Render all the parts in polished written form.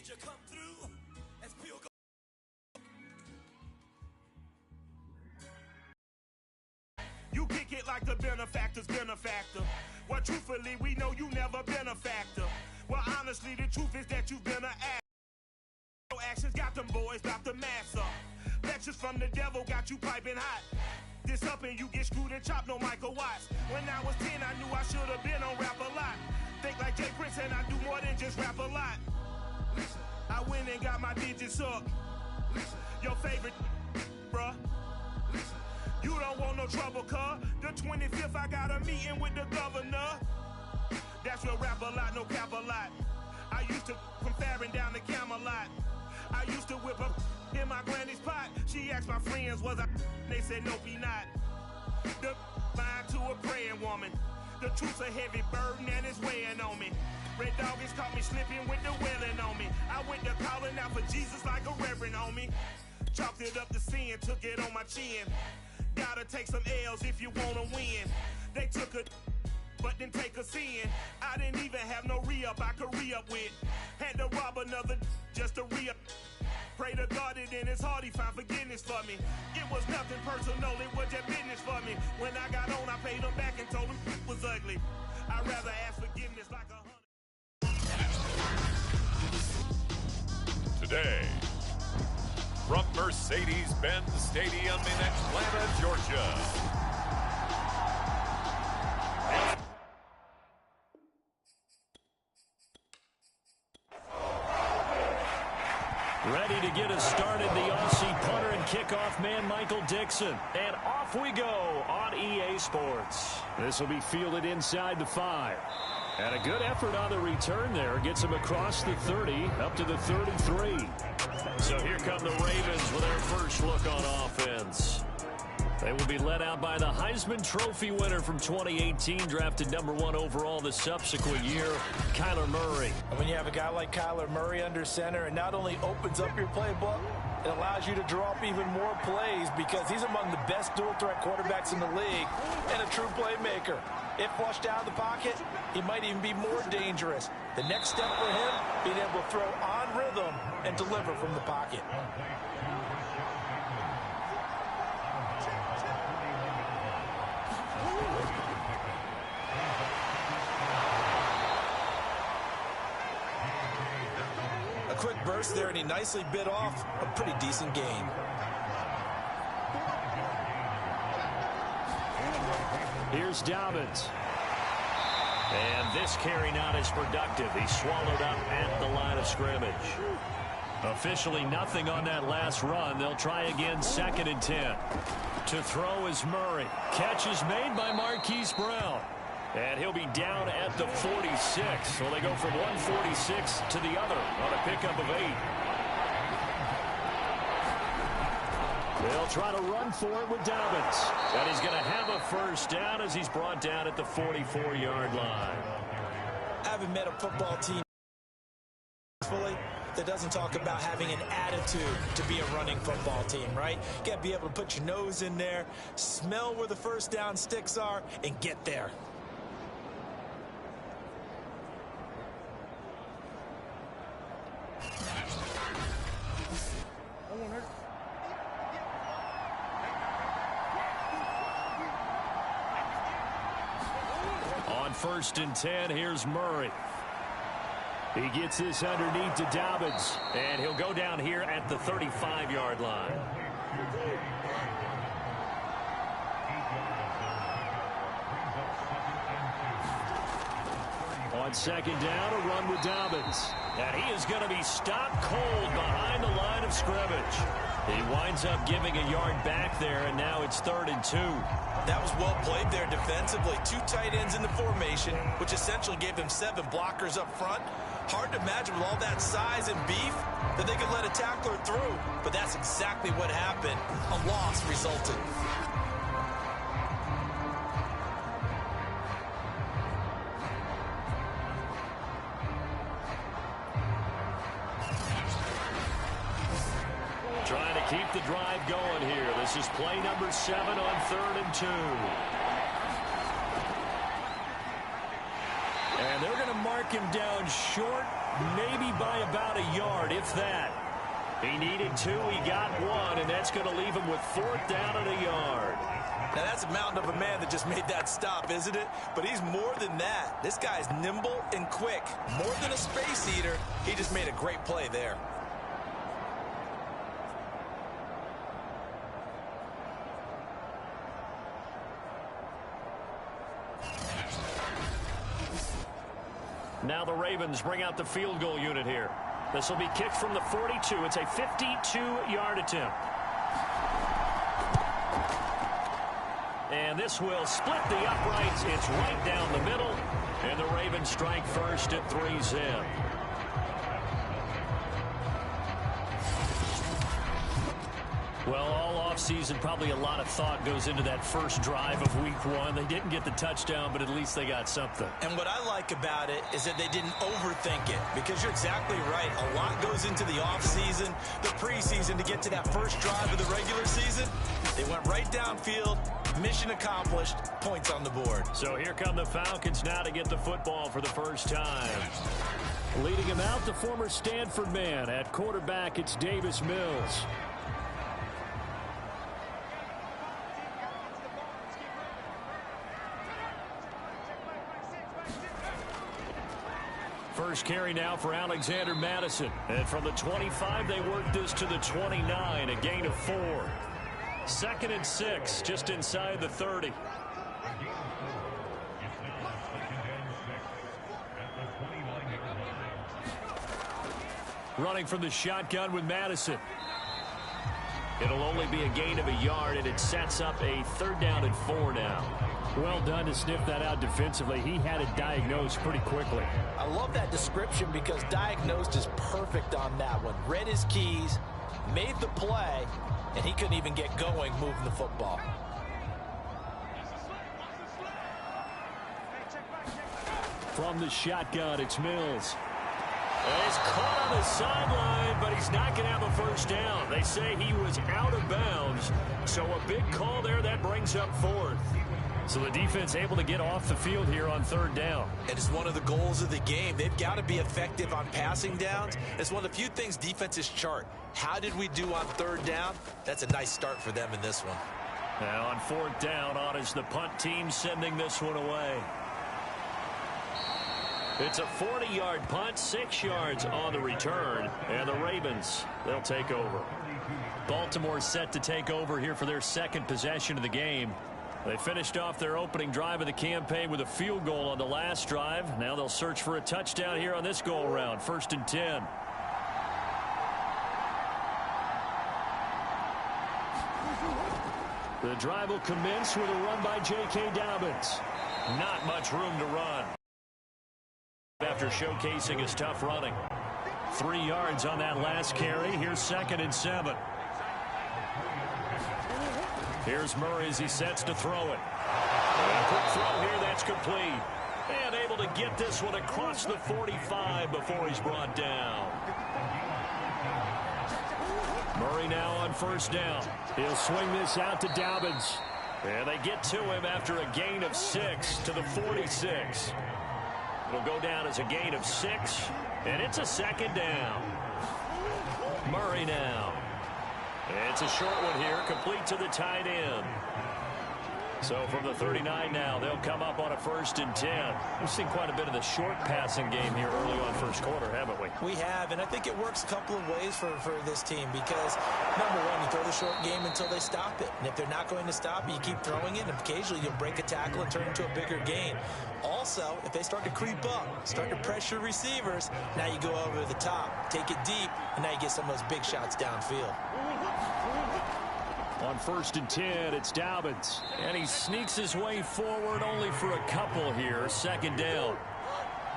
you come through as pure gold. You kick it like the benefactor's benefactor. Well, truthfully, we know you never been a factor. Well, honestly, the truth is that you've been an ass. Your actions got them boys about to mass up. Lectures from the devil got you piping hot. This up and you get screwed and chopped, no Michael Watts. When I was 10, I knew I should have been on rap a lot. Think like Jay Prince and I do more than just rap a lot. I went and got my digits up. Your favorite, bruh. You don't want no trouble, cuz. The 25th, I got a meeting with the governor. That's real rap a lot, no cap a lot. I used to from Farron down to Camelot. I used to whip up in my granny's pot. She asked my friends, was I? They said, no, be not. The line to a praying woman. The truth's a heavy burden and it's weighing on me. Red Doggies caught me slipping with the wailing on me. I went to calling out for Jesus like a reverend on me. Chalked it up to sin, took it on my chin. Gotta take some L's if you wanna win. They took a but didn't take a sin. I didn't even have no re-up I could re-up with. Had to rob another just to re-up. Pray to God that in his heart he found forgiveness for me. It was nothing personal, it was just business for me. When I got on, I paid him back and told him it was ugly. I'd rather ask forgiveness like 100. Today, from Mercedes-Benz Stadium in Atlanta, Georgia. Ready to get us started, the Aussie punter and kickoff man, Michael Dixon. And off we go on EA Sports. This will be fielded inside the 5. And a good effort on the return there. Gets him across the 30, up to the 33. So here come the Ravens with their first look on offense. They will be led out by the Heisman Trophy winner from 2018, drafted #1 overall the subsequent year, Kyler Murray. And when you have a guy like Kyler Murray under center, it not only opens up your playbook, it allows you to draw up even more plays because he's among the best dual-threat quarterbacks in the league and a true playmaker. If flushed out of the pocket, he might even be more dangerous. The next step for him, being able to throw on rhythm and deliver from the pocket. A quick burst there, and he nicely bit off a pretty decent gain. Here's Dobbins. And this carry not as productive. He swallowed up at the line of scrimmage. Officially nothing on that last run. They'll try again, 2nd and 10. To throw is Murray. Catch is made by Marquise Brown. And he'll be down at the 46. So they go from 146 to the other on a pickup of 8. They'll try to run for it with Dobbins. And he's going to have a first down as he's brought down at the 44-yard line. I haven't met a football team that doesn't talk about having an attitude to be a running football team, right? You got to be able to put your nose in there, smell where the first down sticks are, and get there. On 1st and 10, here's Murray. He gets this underneath to Dobbins, and he'll go down here at the 35-yard line. On 2nd down, a run with Dobbins. And he is going to be stopped cold behind the line of scrimmage. He winds up giving a yard back there, and now it's 3rd and 2. That was well played there defensively. 2 tight ends in the formation, which essentially gave them 7 blockers up front. Hard to imagine with all that size and beef that they could let a tackler through. But that's exactly what happened. A loss resulted. Trying to keep the drive going here. This is play number 7 on 3rd and 2. And they're going to mark him down short maybe by about a yard, if that. He needed 2, he got 1, and that's going to leave him with 4th down and a yard. Now, that's a mountain of a man that just made that stop, isn't it? But he's more than that. This guy's nimble and quick. More than a space eater, he just made a great play there. Now the Ravens bring out the field goal unit here. This will be kicked from the 42. It's a 52-yard attempt. And this will split the uprights. It's right down the middle. And the Ravens strike first at 3-zip. Well, all offseason, probably a lot of thought goes into that first drive of week 1. They didn't get the touchdown, but at least they got something. And what I like about it is that they didn't overthink it, because you're exactly right. A lot goes into the offseason, the preseason, to get to that first drive of the regular season. They went right downfield, mission accomplished, points on the board. So here come the Falcons now to get the football for the first time. Leading him out, the former Stanford man. At quarterback, it's Davis Mills. First carry now for Alexander Madison. And from the 25, they work this to the 29, a gain of 4. 2nd and 6, just inside the 30. Running from the shotgun with Madison. It'll only be a gain of a yard, and it sets up a 3rd down and 4 now. Well done to sniff that out defensively. He had it diagnosed pretty quickly. I love that description because diagnosed is perfect on that one. Read his keys, made the play, and he couldn't even get going moving the football. From the shotgun, it's Mills. He's caught on the sideline, but he's not going to have a first down. They say he was out of bounds, so a big call there that brings up 4th. So the defense able to get off the field here on 3rd down. And it's one of the goals of the game. They've got to be effective on passing downs. It's one of the few things defenses chart. How did we do on 3rd down? That's a nice start for them in this one. Now on 4th down, on is the punt team sending this one away. It's a 40-yard punt, 6 yards on the return. And the Ravens, they'll take over. Baltimore set to take over here for their 2nd possession of the game. They finished off their opening drive of the campaign with a field goal on the last drive. Now they'll search for a touchdown here on this go-around. 1st and 10. The drive will commence with a run by J.K. Dobbins. Not much room to run after showcasing his tough running. 3 yards on that last carry. Here's 2nd and 7. Here's Murray as he sets to throw it. A quick throw here, that's complete. And able to get this one across the 45 before he's brought down. Murray now on 1st down. He'll swing this out to Dobbins. And they get to him after a gain of 6 to the 46. It'll go down as a gain of 6, and it's a 2nd down. Murray now. It's a short one here, complete to the tight end. So from the 39 now, they'll come up on a 1st and 10. We've seen quite a bit of the short passing game here early on first quarter, haven't we? We have, and I think it works a couple of ways for this team because, number one, you throw the short game until they stop it. And if they're not going to stop it, you keep throwing it, and occasionally you'll break a tackle and turn it into a bigger gain. Also, if they start to creep up, start to pressure receivers, now you go over the top, take it deep, and now you get some of those big shots downfield. On 1st and 10, it's Dobbins. And he sneaks his way forward only for a couple here. 2nd down.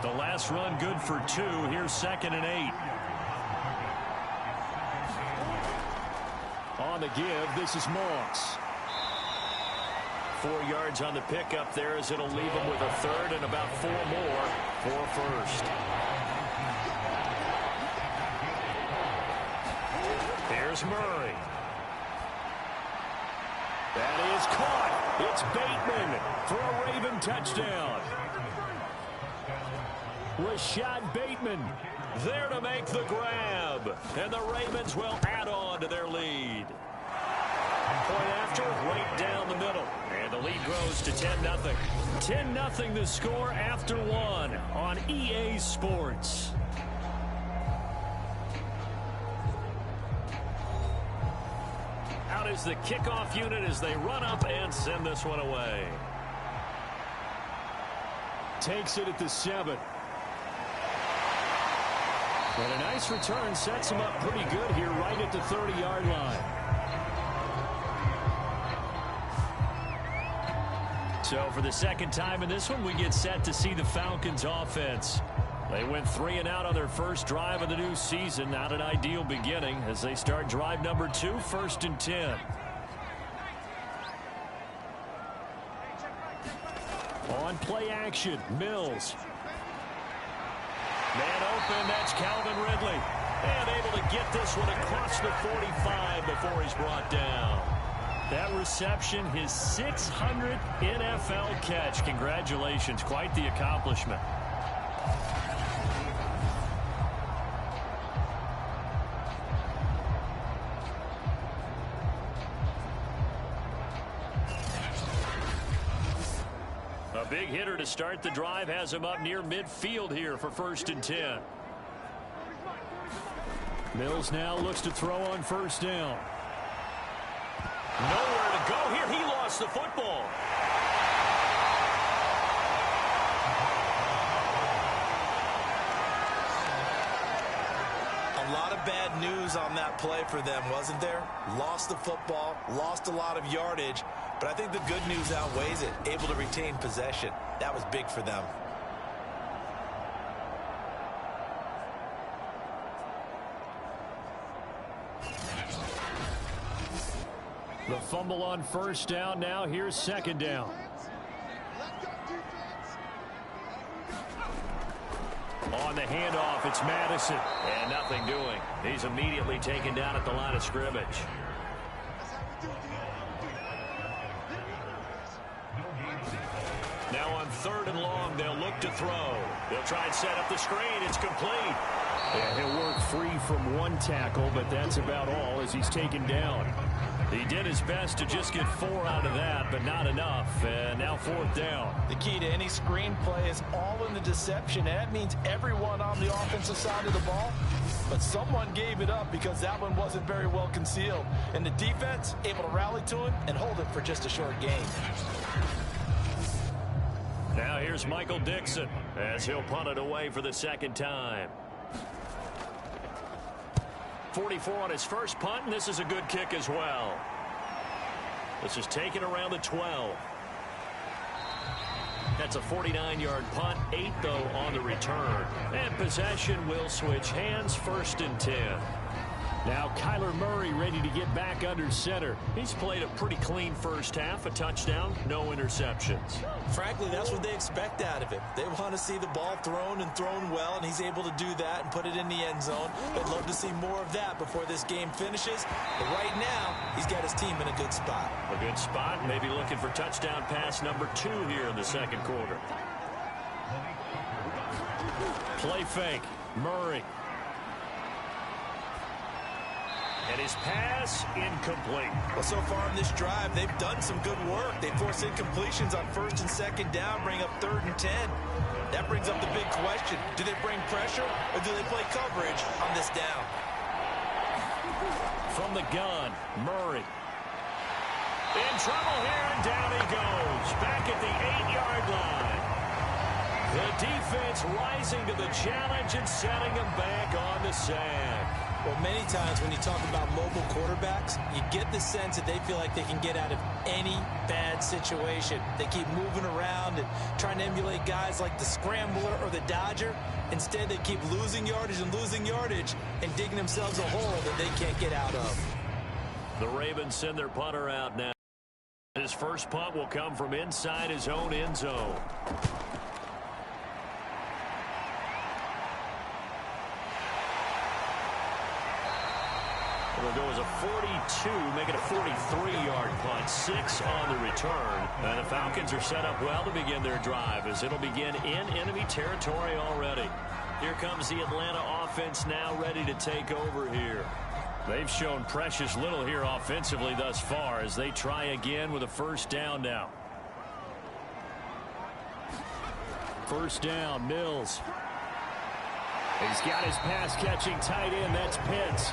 The last run good for 2. Here's 2nd and 8. On the give, this is Moss. 4 yards on the pickup there as it'll leave him with a 3rd and about 4 more for 1st. Here's Murray. That is caught. It's Bateman for a Raven touchdown. Rashad Bateman There to make the grab. And the Ravens will add on to their lead. Point after, right down the middle. And the lead grows to 10-0. 10-0 the score after one on EA Sports. Out is the kickoff unit as they run up and send this one away. Takes it at the 7. And a nice return sets him up pretty good here right at the 30-yard line. So for the second time in this one, we get set to see the Falcons offense. They went 3 and out on their first drive of the new season. Not an ideal beginning as they start drive number 2, 1st and 10. On play action, Mills. Man open, that's Calvin Ridley. And able to get this one across the 45 before he's brought down. That reception, his 600th NFL catch. Congratulations, quite the accomplishment. A big hitter to start the drive has him up near midfield here for 1st and 10. Mills now looks to throw on 1st down. Nowhere to go here. He lost the football. A lot of bad news on that play for them, wasn't there? Lost the football, lost a lot of yardage, but I think the good news outweighs it. Able to retain possession. That was big for them. The fumble on 1st down. Now here's 2nd down. On the handoff, it's Madison. And nothing doing. He's immediately taken down at the line of scrimmage. Now on 3rd and long, they'll look to throw. They'll try and set up the screen. It's complete. Yeah, he'll work free from one tackle, but that's about all as he's taken down. He did his best to just get 4 out of that, but not enough. And now 4th down. The key to any screen play is all in the deception. And that means everyone on the offensive side of the ball. But someone gave it up because that one wasn't very well concealed. And the defense able to rally to it and hold it for just a short gain. Now here's Michael Dixon as he'll punt it away for the 2nd time. 44 on his first punt, and this is a good kick as well. This is taken around the 12. That's a 49-yard punt, 8 though on the return. And possession will switch hands, 1st and 10. Now Kyler Murray ready to get back under center. He's played a pretty clean first half, a touchdown, no interceptions. Frankly, that's what they expect out of him. They want to see the ball thrown and thrown well, and he's able to do that and put it in the end zone. They'd love to see more of that before this game finishes. But right now, he's got his team in a good spot. A good spot, maybe looking for touchdown pass number 2 here in the 2nd quarter. Play fake, Murray. And his pass incomplete. Well, so far in this drive, they've done some good work. They force incompletions on 1st and 2nd down, bring up 3rd and 10. That brings up the big question. Do they bring pressure or do they play coverage on this down? From the gun, Murray. In trouble here, and down he goes. Back at the 8-yard line. The defense rising to the challenge and setting him back on the sack. Well, many times when you talk about mobile quarterbacks, you get the sense that they feel like they can get out of any bad situation. They keep moving around and trying to emulate guys like the Scrambler or the Dodger. Instead, they keep losing yardage and digging themselves a hole that they can't get out of. The Ravens send their punter out now. His first punt will come from inside his own end zone. Will go as a 42, make it a 43-yard punt, 6 on the return. And the Falcons are set up well to begin their drive as it'll begin in enemy territory already. Here comes the Atlanta offense now ready to take over here. They've shown precious little here offensively thus far as they try again with a first down now. First down, Mills. He's got his pass-catching tight end. That's Pitts.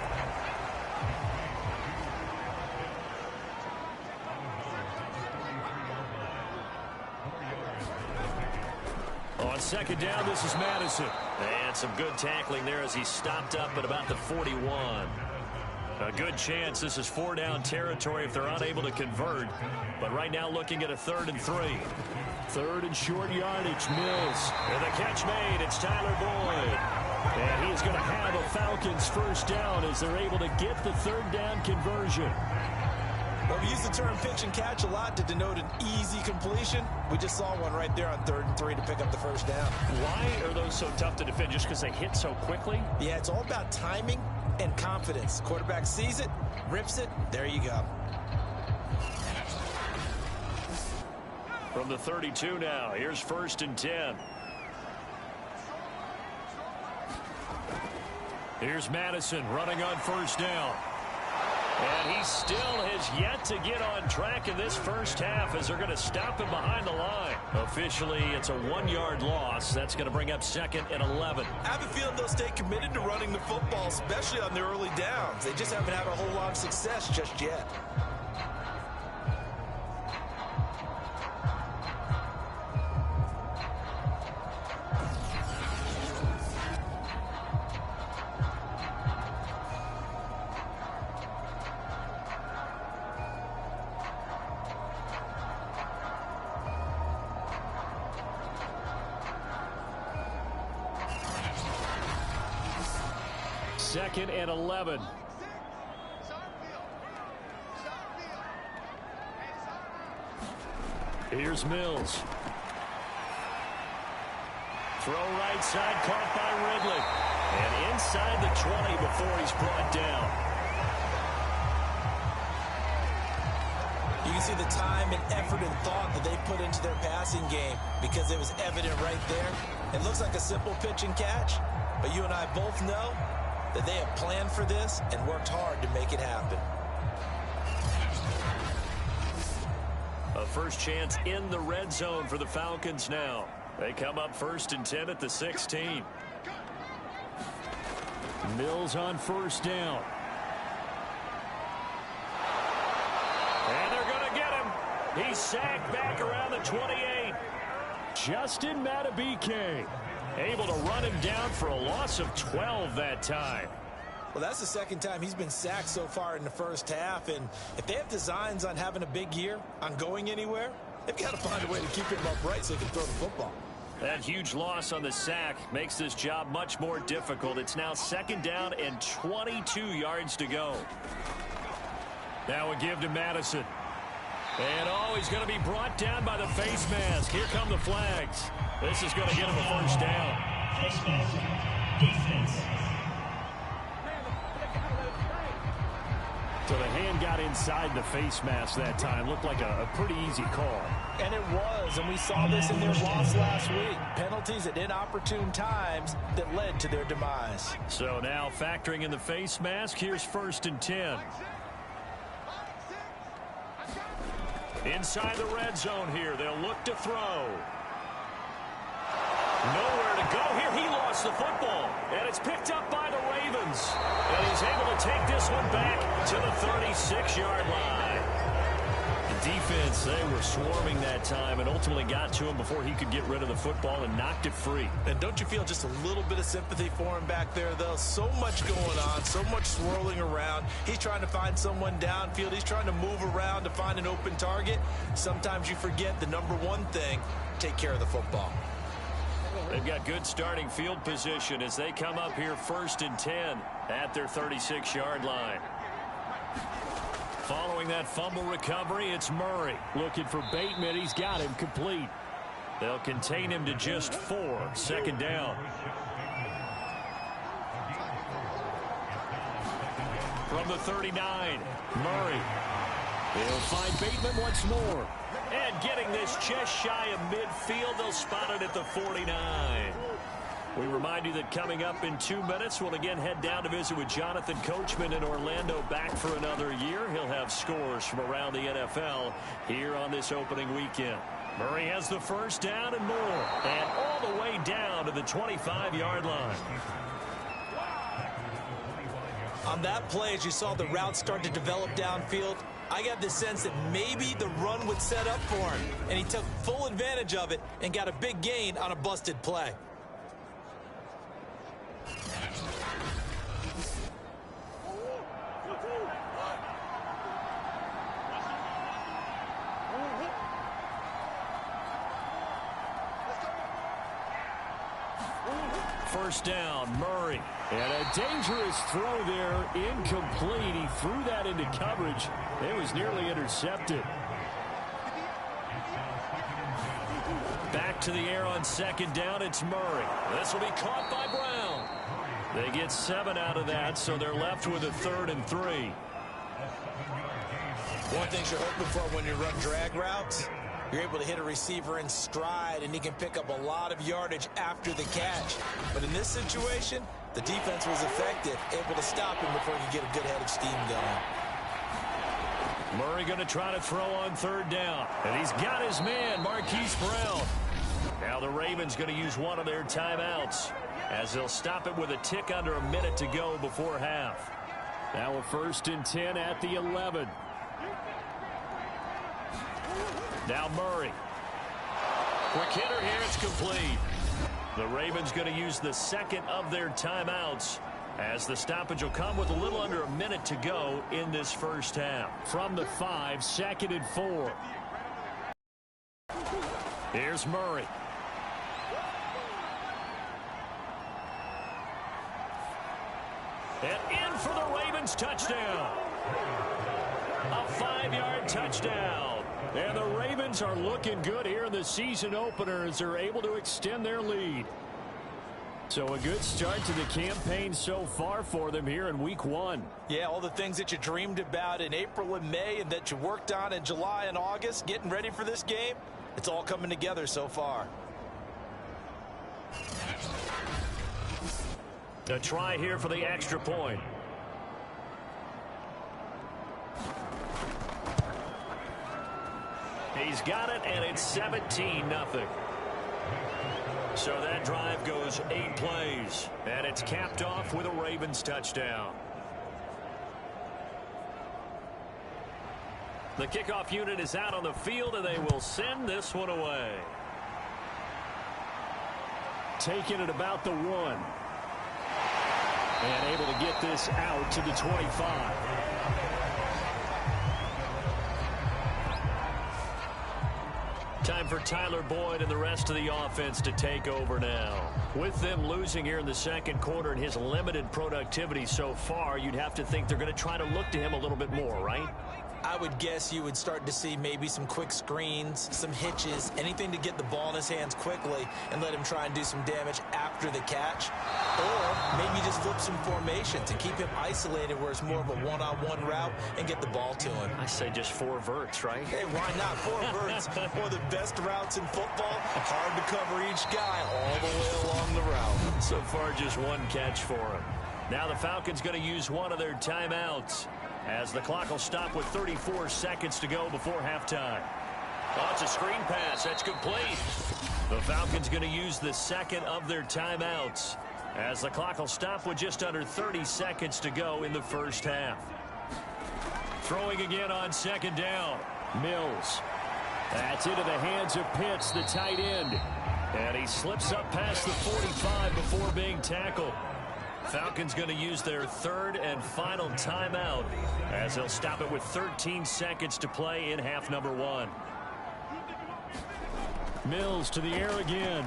On second down, this is Madison. And some good tackling there as he stopped up at about the 41. A good chance this is 4-down territory if they're unable to convert. But right now looking at a 3rd and 3. 3rd and short yardage, Mills. And the catch made, it's Tyler Boyd. And he is going to have a Falcons first down as they're able to get the 3rd down conversion. Well, we use the term pitch and catch a lot to denote an easy completion. We just saw one right there on 3rd and 3 to pick up the first down. Why are those so tough to defend? Just because they hit so quickly? Yeah, it's all about timing and confidence. Quarterback sees it, rips it, there you go. From the 32 now, here's 1st and 10. Here's Madison running on first down. And he still has yet to get on track in this first half as they're going to stop him behind the line. Officially, it's a 1-yard loss. That's going to bring up 2nd and 11. I have a feeling they'll stay committed to running the football, especially on the early downs. They just haven't had a whole lot of success just yet. Second and 11. Here's Mills. Throw right side, caught by Ridley. And inside the 20 before he's brought down. You can see the time and effort and thought that they put into their passing game because it was evident right there. It looks like a simple pitch and catch, but you and I both know that they have planned for this and worked hard to make it happen. A first chance in the red zone for the Falcons now. They come up 1st and 10 at the 16. Mills on first down. And they're going to get him. He's sacked back around the 28. Justin Madubuike able to run him down for a loss of 12 that time. Well, that's the second time he's been sacked so far in the first half. And if they have designs on having a big year, on going anywhere, they've got to find a way to keep him upright so he can throw the football. That huge loss on the sack makes this job much more difficult. It's now 2nd down and 22 yards to go. Now a give to Madison. And he's going to be brought down by the face mask. Here come the flags. This is going to get him a first down. Defense. So the hand got inside the face mask that time. Looked like a pretty easy call. And it was, and we saw this in their loss last week. Penalties at inopportune times that led to their demise. So now factoring in the face mask, here's 1st and 10. Inside the red zone here, they'll look to throw. Nowhere to go here. He lost the football, and it's picked up by the Ravens. And he's able to take this one back to the 36-yard line. The defense, they were swarming that time and ultimately got to him before he could get rid of the football and knocked it free. And don't you feel just a little bit of sympathy for him back there, though? So much going on, so much swirling around. He's trying to find someone downfield. He's trying to move around to find an open target. Sometimes you forget the number one thing, take care of the football. They've got good starting field position as they come up here 1st and 10 at their 36-yard line. Following that fumble recovery, it's Murray. Looking for Bateman. He's got him complete. They'll contain him to just 4. 2nd down. From the 39, Murray. He'll find Bateman once more. And getting this just shy of midfield, they'll spot it at the 49. We remind you that coming up in 2 minutes, we'll again head down to visit with Jonathan Coachman in Orlando, back for another year. He'll have scores from around the NFL here on this opening weekend. Murray has the first down and more, and all the way down to the 25-yard line. On that play, as you saw the route start to develop downfield, I got the sense that maybe the run would set up for him, and he took full advantage of it and got a big gain on a busted play. First down, Murray. And a dangerous throw there, incomplete. He threw that into coverage. It was nearly intercepted. Back to the air on second down, it's Murray. This will be caught by Brown. They get 7 out of that, so they're left with a 3rd and 3. One thing you're hoping for when you run drag routes, you're able to hit a receiver in stride, and he can pick up a lot of yardage after the catch. But in this situation, the defense was effective, able to stop him before he could get a good head of steam going. Murray going to try to throw on 3rd down. And he's got his man, Marquise Brown. Now the Ravens going to use one of their timeouts, as they'll stop it with a tick under a minute to go before half. Now a 1st and 10 at the 11. Now Murray. Quick hitter here, it's complete. The Ravens going to use the 2nd of their timeouts, as the stoppage will come with a little under a minute to go in this first half. From the 5, 2nd and 4. Here's Murray. And in for the Ravens touchdown. A 5-yard touchdown. And the Ravens are looking good here in the season opener as they're able to extend their lead. So a good start to the campaign so far for them here in week 1. Yeah, all the things that you dreamed about in April and May and that you worked on in July and August, getting ready for this game, it's all coming together so far. A try here for the extra point. He's got it, and it's 17-0. So that drive goes 8 plays, and it's capped off with a Ravens touchdown. The kickoff unit is out on the field, and they will send this one away. Taking it about the 1. And able to get this out to the 25. Time for Tyler Boyd and the rest of the offense to take over now. With them losing here in the second quarter and his limited productivity so far, you'd have to think they're going to try to look to him a little bit more, right? I would guess you would start to see maybe some quick screens, some hitches, anything to get the ball in his hands quickly and let him try and do some damage after the catch. Or maybe just flip some formations and keep him isolated where it's more of a one-on-one route and get the ball to him. I say just 4 verts, right? Hey, why not? 4 verts, one of the best routes in football. Hard to cover each guy all the way along the route. So far, just 1 catch for him. Now the Falcons going to use one of their timeouts, as the clock will stop with 34 seconds to go before halftime. Oh, it's a screen pass. That's complete. The Falcons going to use the 2nd of their timeouts, as the clock will stop with just under 30 seconds to go in the first half. Throwing again on 2nd down. Mills. That's into the hands of Pitts, the tight end. And he slips up past the 45 before being tackled. Falcons going to use their 3rd and final timeout, as they'll stop it with 13 seconds to play in half number 1. Mills to the air again.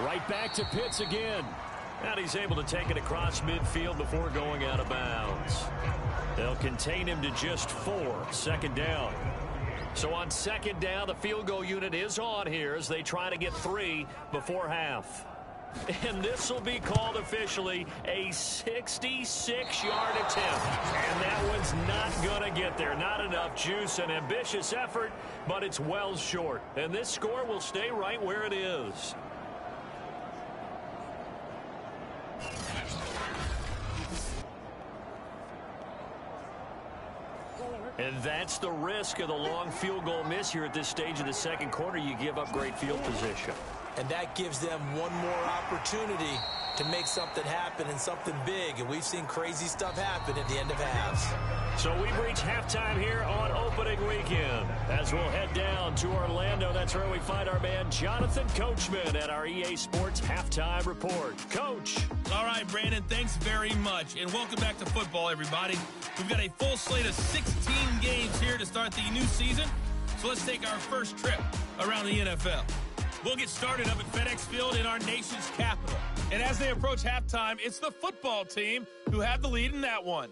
Right back to Pitts again. And he's able to take it across midfield before going out of bounds. They'll contain him to just 4. 2nd down. So on 2nd down, the field goal unit is on here as they try to get 3 before half. And this will be called officially a 66-yard attempt. And that one's not going to get there. Not enough juice, an ambitious effort, but it's well short. And this score will stay right where it is. And that's the risk of the long field goal miss here at this stage of the second quarter. You give up great field position. And that gives them one more opportunity to make something happen and something big. And we've seen crazy stuff happen at the end of halves. So we've reached halftime here on opening weekend. As we'll head down to Orlando, that's where we find our man Jonathan Coachman at our EA Sports Halftime Report. Coach. All right, Brandon, thanks very much. And welcome back to football, everybody. We've got a full slate of 16 games here to start the new season. So let's take our first trip around the NFL. We'll get started up at FedEx Field in our nation's capital. And as they approach halftime, it's the football team who have the lead in that one.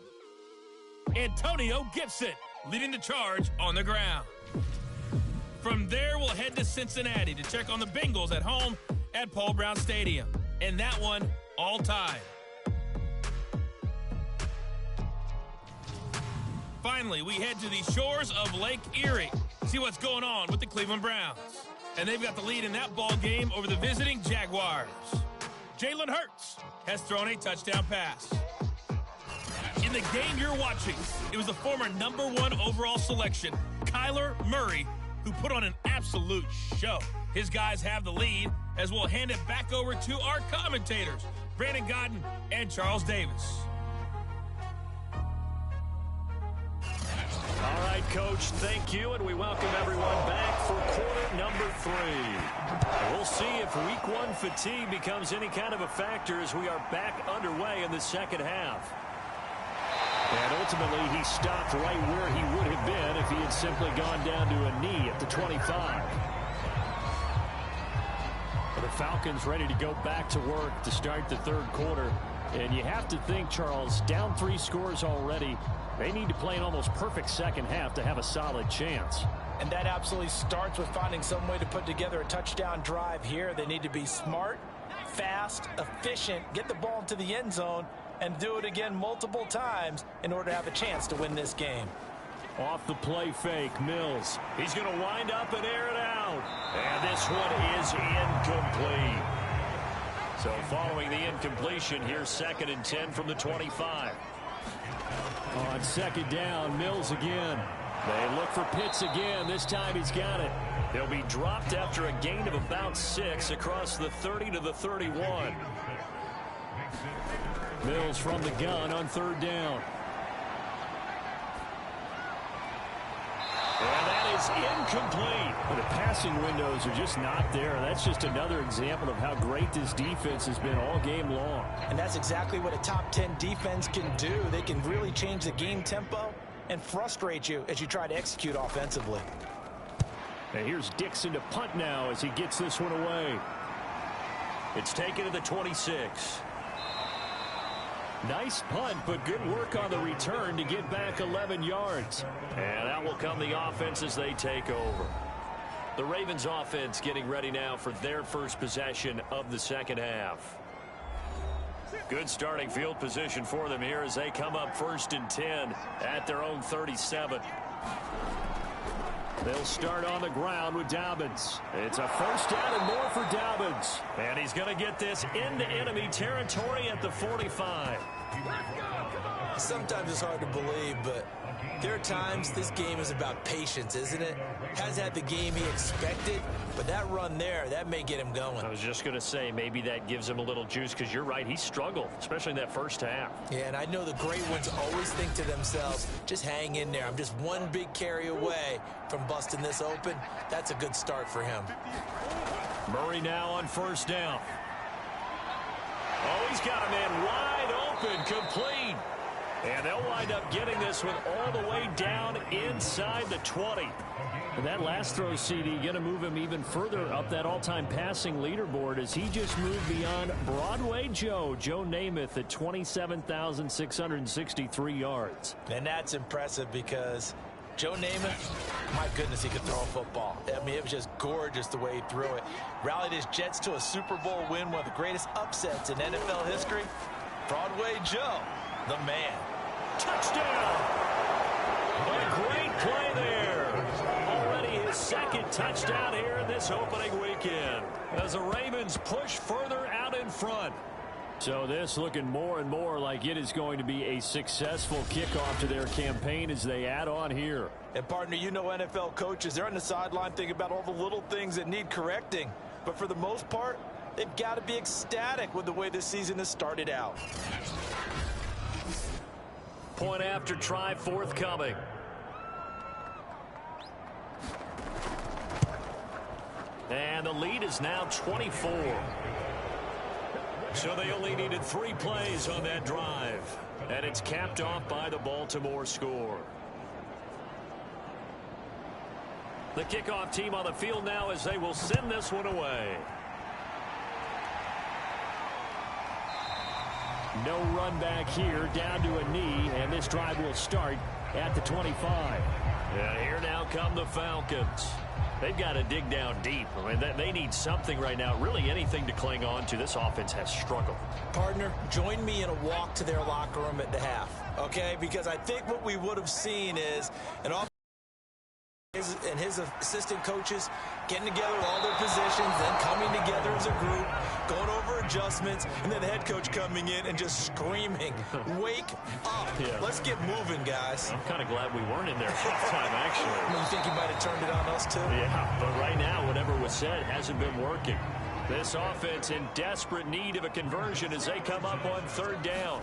Antonio Gibson leading the charge on the ground. From there, we'll head to Cincinnati to check on the Bengals at home at Paul Brown Stadium. And that one all tied. Finally, we head to the shores of Lake Erie. See what's going on with the Cleveland Browns. And they've got the lead in that ball game over the visiting Jaguars. Jalen Hurts has thrown a touchdown pass. In the game you're watching, it was the former #1 overall selection, Kyler Murray, who put on an absolute show. His guys have the lead as we'll hand it back over to our commentators, Brandon Godden and Charles Davis. All right, Coach, thank you, and we welcome everyone back for quarter number 3. We'll see if week 1 fatigue becomes any kind of a factor as we are back underway in the second half. And ultimately, he stopped right where he would have been if he had simply gone down to a knee at the 25. But the Falcons ready to go back to work to start the third quarter. And you have to think, Charles, down 3 scores already. They need to play an almost perfect second half to have a solid chance. And that absolutely starts with finding some way to put together a touchdown drive here. They need to be smart, fast, efficient, get the ball into the end zone, and do it again multiple times in order to have a chance to win this game. Off the play fake, Mills. He's going to wind up and air it out. And this one is incomplete. So following the incompletion, here's 2nd and 10 from the 25. On second down, Mills again. They look for Pitts again. This time he's got it. He'll be dropped after a gain of about 6 across the 30 to the 31. Mills from the gun on 3rd down. And that is incomplete. The passing windows are just not there. That's just another example of how great this defense has been all game long. And that's exactly what a top 10 defense can do. They can really change the game tempo and frustrate you as you try to execute offensively. And here's Dixon to punt now as he gets this one away. It's taken to the 26. Nice punt, but good work on the return to get back 11 yards. And that will come the offense as they take over. The Ravens offense getting ready now for their first possession of the second half. Good starting field position for them here as they come up 1st and 10 at their own 37. They'll start on the ground with Dobbins. It's a 1st down and more for Dobbins. And he's going to get this into enemy territory at the 45. Sometimes it's hard to believe, but there are times this game is about patience, isn't it? Hasn't had the game he expected, but that run there, that may get him going. I was just going to say, maybe that gives him a little juice, because you're right, he struggled, especially in that first half. Yeah, and I know the great ones always think to themselves, just hang in there. I'm just one big carry away from busting this open. That's a good start for him. Murray now on 1st down. Oh, he's got a man wide open, complete. And they'll wind up getting this one all the way down inside the 20. And that last throw, CD, going to move him even further up that all-time passing leaderboard as he just moved beyond Broadway Joe Namath at 27,663 yards. And that's impressive because Joe Namath, my goodness, he could throw a football. I mean, it was just gorgeous the way he threw it. Rallied his Jets to a Super Bowl win, one of the greatest upsets in NFL history. Broadway Joe, the man. Touchdown! A great play there. Already his second touchdown here in this opening weekend, as the Ravens push further out in front. So this looking more and more like it is going to be a successful kickoff to their campaign as they add on here. And partner, you know NFL coaches, they're on the sideline thinking about all the little things that need correcting. But for the most part, they've got to be ecstatic with the way this season has started out. Point after try forthcoming. And the lead is now 24. So they only needed 3 plays on that drive. And it's capped off by the Baltimore score. The kickoff team on the field now as they will send this one away. No run back here, down to a knee, and this drive will start at the 25. And here now come the Falcons. They've got to dig down deep. I mean, they need something right now, really anything to cling on to. This offense has struggled. Partner, join me in a walk to their locker room at the half, okay? Because I think what we would have seen is an offense and his assistant coaches getting together with all their positions, then coming together as a group, going over adjustments, and then the head coach coming in and just screaming, wake up. Yeah. Let's get moving, guys. I'm kind of glad we weren't in there halftime, actually. You think he might have turned it on us, too? Yeah, but right now, whatever was said hasn't been working. This offense in desperate need of a conversion as they come up on 3rd down.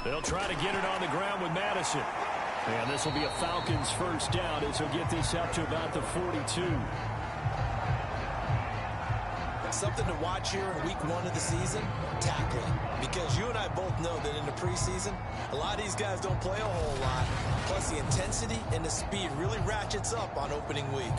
They'll try to get it on the ground with Madison. And this will be a Falcons first down as he'll get this up to about the 42. Something to watch here in week 1 of the season, tackling. Because you and I both know that in the preseason, a lot of these guys don't play a whole lot. Plus the intensity and the speed really ratchets up on opening week.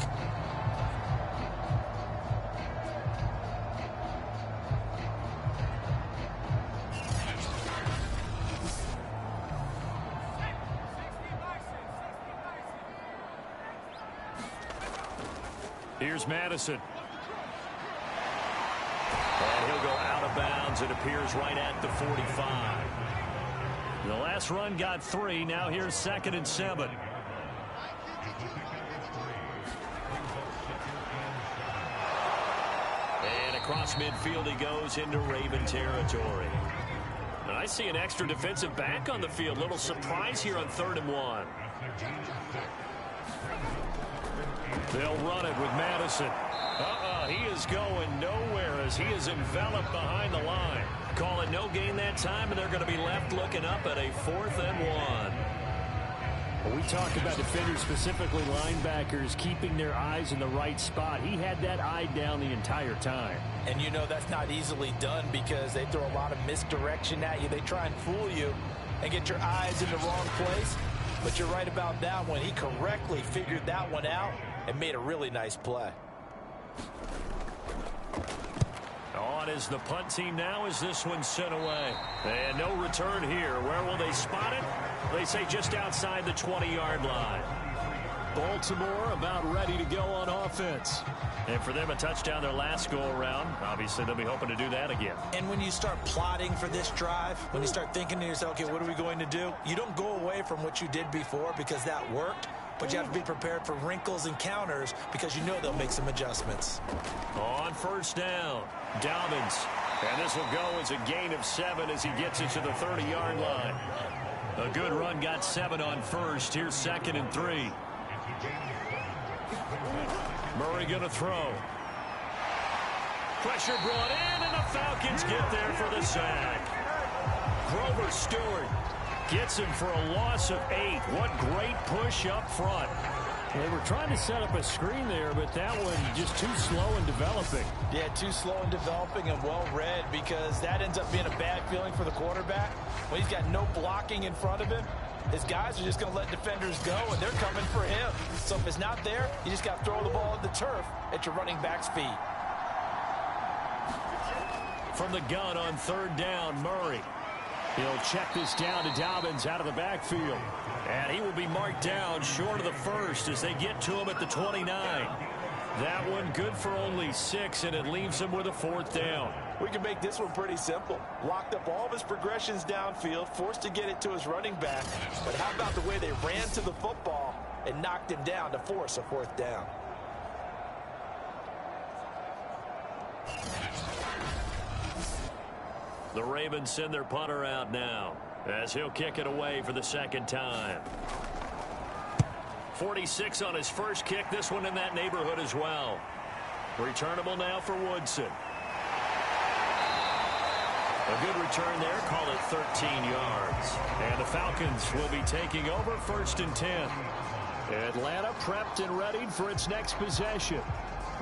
Here's Madison. And he'll go out of bounds. It appears right at the 45. The last run got 3. Now here's 2nd and 7. And across midfield he goes into Raven territory. And I see an extra defensive back on the field. Little surprise here on 3rd and 1. They'll run it with Madison. He is going nowhere as he is enveloped behind the line. Call it no gain that time, and they're going to be left looking up at a 4th and 1. Well, we talk about defenders, specifically linebackers, keeping their eyes in the right spot. He had that eye down the entire time. And you know that's not easily done because they throw a lot of misdirection at you. They try and fool you and get your eyes in the wrong place. But you're right about that one. He correctly figured that one out and made a really nice play. On is the punt team now as this one's sent away. And no return here. Where will they spot it? They say just outside the 20-yard line. Baltimore about ready to go on offense. And for them, a touchdown their last go-around. Obviously, they'll be hoping to do that again. And when you start plotting for this drive, when you start thinking to yourself, okay, what are we going to do? You don't go away from what you did before because that worked. But you have to be prepared for wrinkles and counters because you know they'll make some adjustments. On 1st down, Dobbins. And this will go as a gain of 7 as he gets it to the 30-yard line. A good run got 7 on 1st. Here's 2nd and 3. Murray going to throw. Pressure brought in, and the Falcons get there for the sack. Grover Stewart gets him for a loss of 8. What great push up front. They were trying to set up a screen there, but that one just too slow in developing. Yeah, too slow in developing and well read because that ends up being a bad feeling for the quarterback. When he's got no blocking in front of him, his guys are just going to let defenders go, and they're coming for him. So if it's not there, you just got to throw the ball at the turf at your running back's feet. From the gun on 3rd down, Murray. He'll check this down to Dobbins out of the backfield. And he will be marked down short of the first as they get to him at the 29. That one good for only 6, and it leaves him with a 4th down. We can make this one pretty simple. Locked up all of his progressions downfield, forced to get it to his running back. But how about the way they ran to the football and knocked him down to force a 4th down? The Ravens send their punter out now as he'll kick it away for the 2nd time. 46 on his first kick. This one in that neighborhood as well. Returnable now for Woodson. A good return there. Call it 13 yards. And the Falcons will be taking over 1st and 10. Atlanta prepped and readied for its next possession.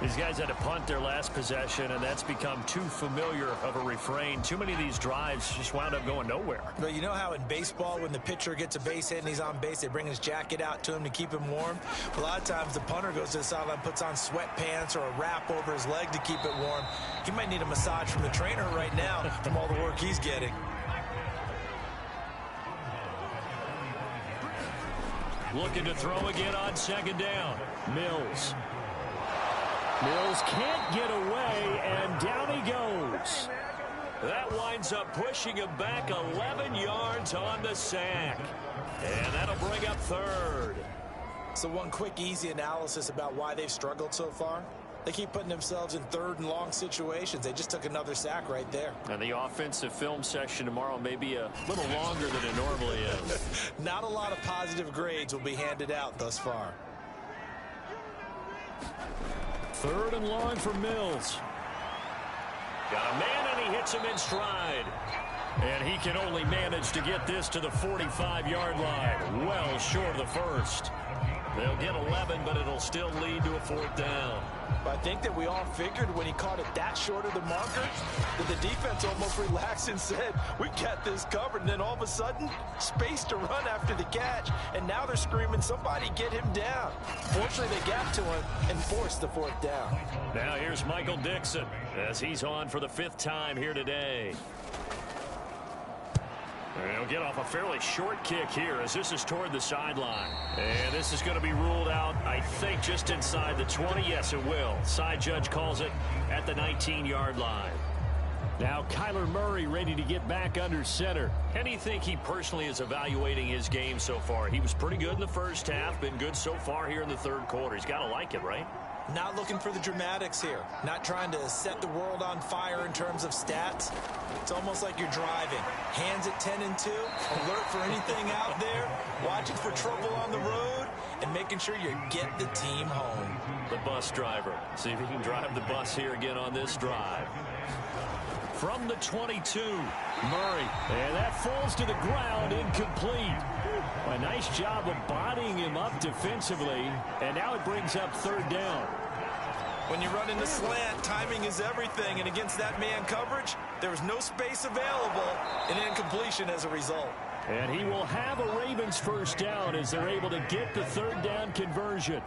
These guys had to punt their last possession, and that's become too familiar of a refrain. Too many of these drives just wound up going nowhere. Well, you know how in baseball, when the pitcher gets a base hit and he's on base, they bring his jacket out to him to keep him warm? A lot of times the punter goes to the sideline, puts on sweatpants or a wrap over his leg to keep it warm. He might need a massage from the trainer right now from all the work he's getting. Looking to throw again on 2nd down. Mills. Mills can't get away, and down he goes. That winds up pushing him back 11 yards on the sack. And that'll bring up 3rd. So one quick, easy analysis about why they've struggled so far. They keep putting themselves in 3rd and long situations. They just took another sack right there. And the offensive film session tomorrow may be a little longer than it normally is. Not a lot of positive grades will be handed out thus far. 3rd and long for Mills. Got a man, and he hits him in stride. And he can only manage to get this to the 45-yard line. Well short of the first. They'll get 11, but it'll still lead to a 4th down. I think that we all figured when he caught it that short of the marker that the defense almost relaxed and said, we got this covered. And then all of a sudden, space to run after the catch. And now they're screaming, somebody get him down. Fortunately, they got to him and forced the 4th down. Now here's Michael Dixon as he's on for the 5th time here today. He'll get off a fairly short kick here as this is toward the sideline. And this is going to be ruled out, I think, just inside the 20. Yes, it will. Side judge calls it at the 19-yard line. Now Kyler Murray ready to get back under center. How do you think he personally is evaluating his game so far? He was pretty good in the first half, been good so far here in the 3rd quarter. He's got to like it, right? Not looking for the dramatics here. Not trying to set the world on fire in terms of stats. It's almost like you're driving. Hands at 10 and 2, alert for anything out there, watching for trouble on the road, and making sure you get the team home. The bus driver. See if he can drive the bus here again on this drive. From the 22, Murray. And that falls to the ground, incomplete. A nice job of bodying him up defensively, and now it brings up 3rd down. When you run into slant, timing is everything, and against that man coverage, there was no space available, and incompletion as a result. And he will have a Ravens 1st down as they're able to get the 3rd down conversion.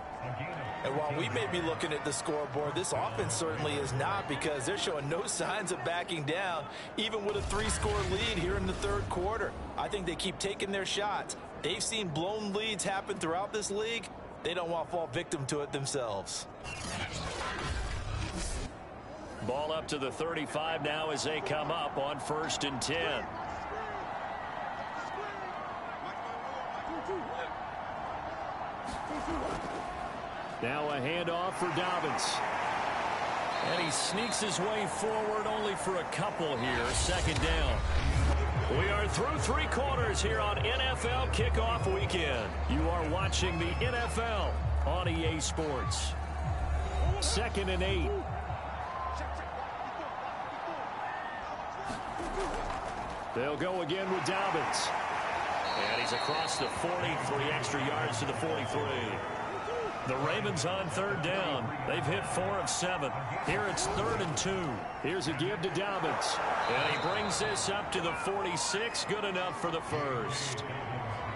And while we may be looking at the scoreboard, this offense certainly is not, because they're showing no signs of backing down, even with a 3-score lead here in the 3rd quarter. I think they keep taking their shots. They've seen blown leads happen throughout this league. They don't want to fall victim to it themselves. Ball up to the 35 now as they come up on 1st and 10. Now a handoff for Dobbins. And he sneaks his way forward only for a couple here. 2nd down. We are through 3 quarters here on NFL Kickoff Weekend. You are watching the NFL on EA Sports. 2nd and 8. They'll go again with Dobbins. And he's across the 43 extra yards to the 43. The Ravens on 3rd down. They've hit 4 of 7. Here it's 3rd and 2. Here's a give to Dobbins. And he brings this up to the 46. Good enough for the first.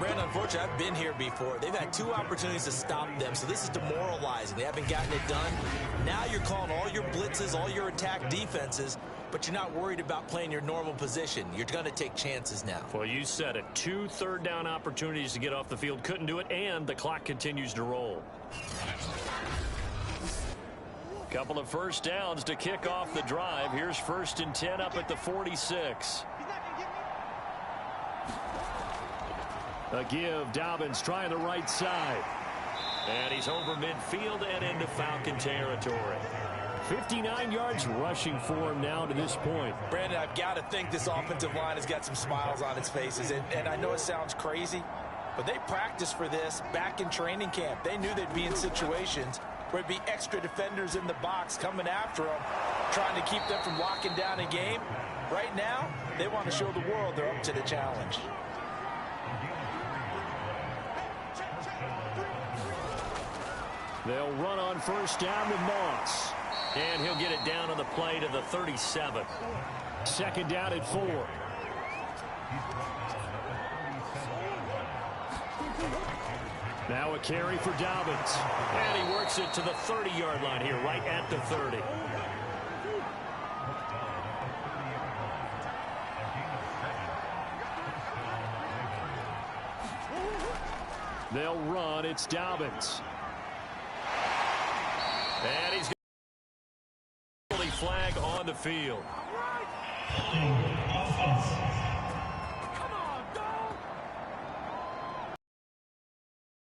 Brandon, unfortunately, I've been here before. They've had 2 opportunities to stop them, so this is demoralizing. They haven't gotten it done. Now you're calling all your blitzes, all your attack defenses, but you're not worried about playing your normal position. You're going to take chances now. Well, you said it. 2 third-down opportunities to get off the field. Couldn't do it, and the clock continues to roll. Couple of first downs to kick off the drive. Here's 1st and 10 up at the 46. A give. Dobbins trying the right side. And he's over midfield and into Falcon territory. 59 yards rushing for him now to this point. Brandon, I've got to think this offensive line has got some smiles on its faces. And I know it sounds crazy, but they practiced for this back in training camp. They knew they'd be in situations where it'd be extra defenders in the box coming after them, trying to keep them from locking down a game. Right now, they want to show the world they're up to the challenge. They'll run on 1st down with Moss. And he'll get it down on the play to the 37. 2nd down at 4. Now a carry for Dobbins. And he works it to the 30-yard line here, right at the 30. They'll run. It's Dobbins. And he's got a flag on the field.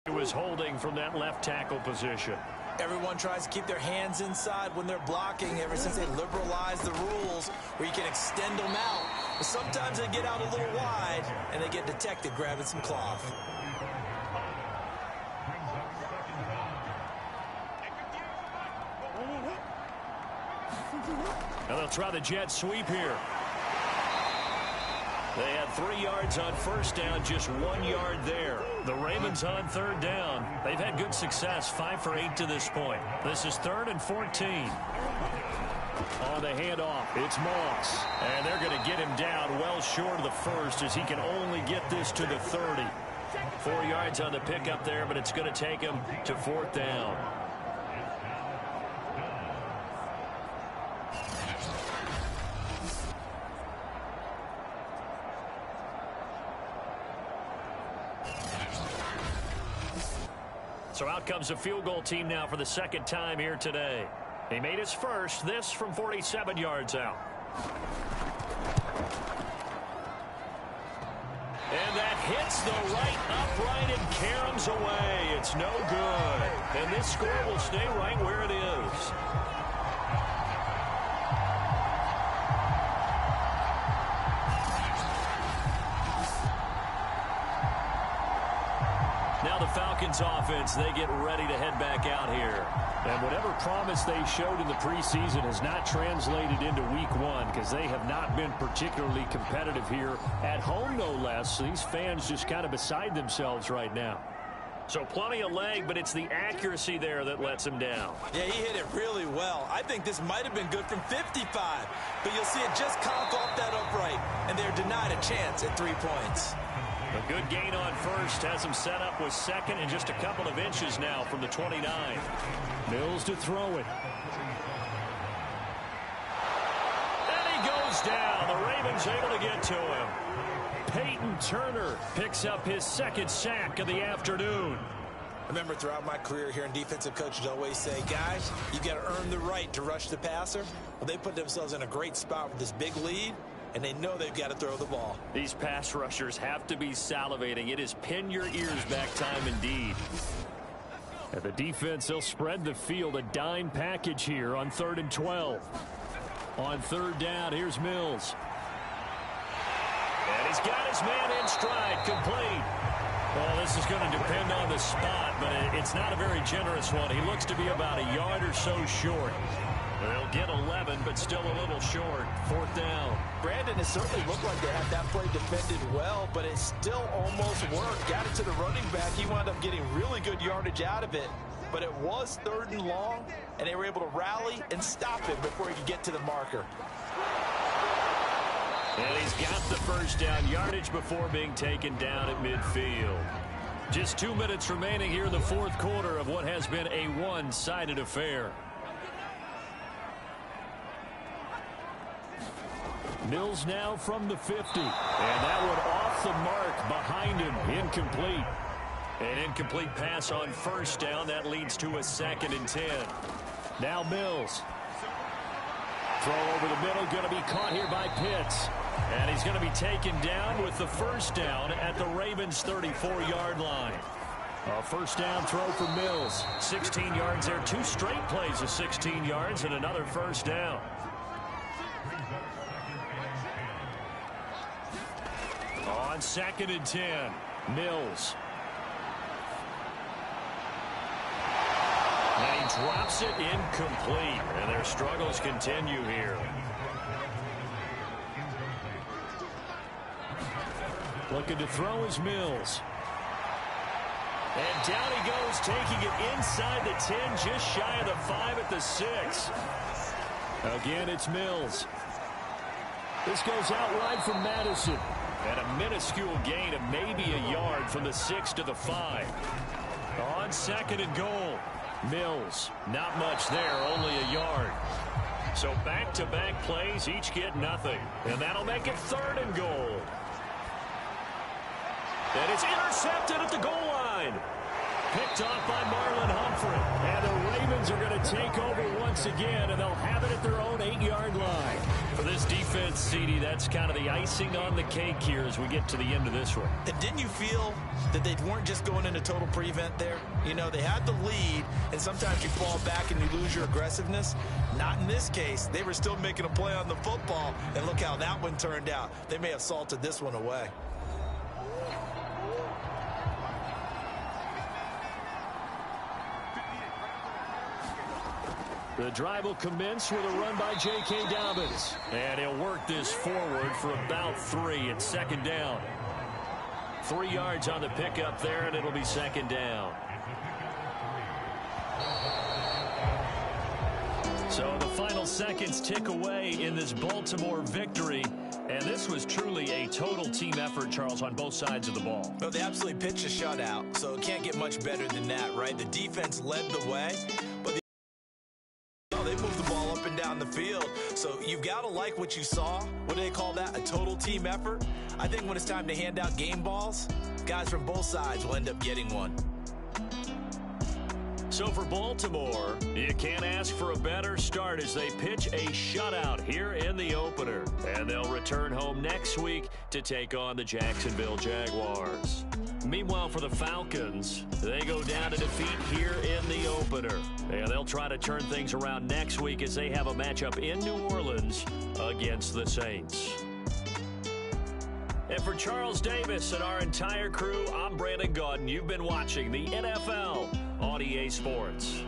He was holding from that left tackle position. Everyone tries to keep their hands inside when they're blocking ever since they liberalized the rules where you can extend them out. But sometimes they get out a little wide and they get detected grabbing some cloth. Now they'll try the jet sweep here. They had 3 yards on 1st down, just 1 yard there. The Ravens on 3rd down. They've had good success, 5 for 8 to this point. This is 3rd and 14. On the handoff, it's Moss. And they're going to get him down well short of the 1st as he can only get this to the 30. 4 yards on the pickup there, but it's going to take him to 4th down. So out comes a field goal team now for the 2nd time here today. He made his first, this from 47 yards out. And that hits the right upright and caroms away. It's no good. And this score will stay right where it is. Now the Falcons offense, they get ready to head back out here. And whatever promise they showed in the preseason has not translated into week 1 because they have not been particularly competitive here at home, no less. So these fans just kind of beside themselves right now. So plenty of leg, but it's the accuracy there that lets him down. Yeah, he hit it really well. I think this might have been good from 55, but you'll see it just conk off that upright, and they're denied a chance at 3 points. A good gain on 1st has him set up with 2nd and just a couple of inches now from the 29. Mills to throw it. And he goes down. The Ravens able to get to him. Peyton Turner picks up his 2nd sack of the afternoon. I remember throughout my career here in defensive coaches always say, guys, you got to earn the right to rush the passer. Well, they put themselves in a great spot with this big lead, and they know they've got to throw the ball. These pass rushers have to be salivating. It is pin your ears back time indeed. And the defense, they'll spread the field, a dime package here on 3rd and 12. On 3rd down, here's Mills. And he's got his man in stride, complete. Well, this is going to depend on the spot, but it's not a very generous one. He looks to be about a yard or so short. They'll get 11, but still a little short. 4th down. Brandon, it certainly looked like they had that play defended well, but it still almost worked. Got it to the running back. He wound up getting really good yardage out of it, but it was 3rd and long, and they were able to rally and stop him before he could get to the marker. And he's got the first down yardage before being taken down at midfield. Just 2 minutes remaining here in the fourth quarter of what has been a one-sided affair. Mills now from the 50. And that one off the mark behind him. Incomplete. An incomplete pass on first down. That leads to a 2nd and 10. Now Mills. Throw over the middle. Going to be caught here by Pitts. And he's going to be taken down with the first down at the Ravens' 34-yard line. A first down throw for Mills. 16 yards there. 2 straight plays of 16 yards and another first down. On 2nd and 10, Mills. And he drops it incomplete. And their struggles continue here. Looking to throw is Mills. And down he goes, taking it inside the 10, just shy of the 5 at the 6. Again, it's Mills. This goes out wide from Madison. And a minuscule gain of maybe a yard from the 6 to the 5. On 2nd and goal. Mills, not much there, only a yard. So back-to-back plays, each get nothing. And that'll make it 3rd and goal. And it's intercepted at the goal line. Picked off by Marlon Humphrey. And the Ravens are going to take over once again, and they'll have it at their own 8-yard line. For this defense, CD, that's kind of the icing on the cake here as we get to the end of this one. And didn't you feel that they weren't just going into total prevent there? You know, they had the lead, and sometimes you fall back and you lose your aggressiveness. Not in this case. They were still making a play on the football, and look how that one turned out. They may have salted this one away. The drive will commence with a run by J.K. Dobbins. And he'll work this forward for about 3 at 2nd down. 3 yards on the pickup there, and it'll be 2nd down. So the final seconds tick away in this Baltimore victory. And this was truly a total team effort, Charles, on both sides of the ball. Well, they absolutely pitched a shutout, so it can't get much better than that, right? The defense led the way, but they moved the ball up and down the field. So you've got to like what you saw. What do they call that? A total team effort? I think when it's time to hand out game balls, guys from both sides will end up getting one. So for Baltimore, you can't ask for a better start as they pitch a shutout here in the opener. And they'll return home next week to take on the Jacksonville Jaguars. Meanwhile, for the Falcons, they go down to defeat here in the opener. And they'll try to turn things around next week as they have a matchup in New Orleans against the Saints. And for Charles Davis and our entire crew, I'm Brandon Gaudin. You've been watching the NFL on EA Sports.